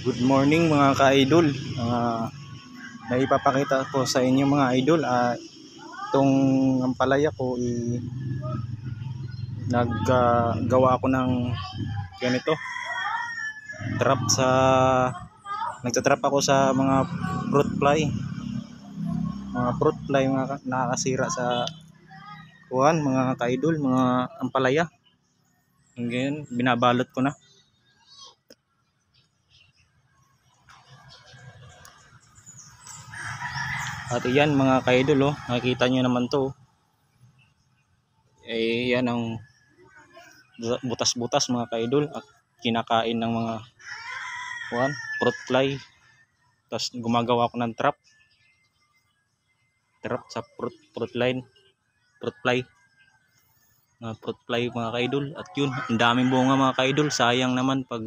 Good morning mga ka-idol. Naipapakita ko sa inyo mga idol, itong ampalaya ko naggawa ako ng ganito trap sa nagtatrap ako sa mga fruit fly mga nakakasira sa kuwan mga ka-idol, mga ampalaya. Ngayon binabalot ko na. At iyan mga ka-idol, nakikita nyo naman to. Yan ang butas-butas mga ka-idol at kinakain ng mga fruit fly. Tapos gumagawa ako ng trap sa fruit fly mga ka-idol. At yun, ang daming bunga mga ka-idol. Sayang naman pag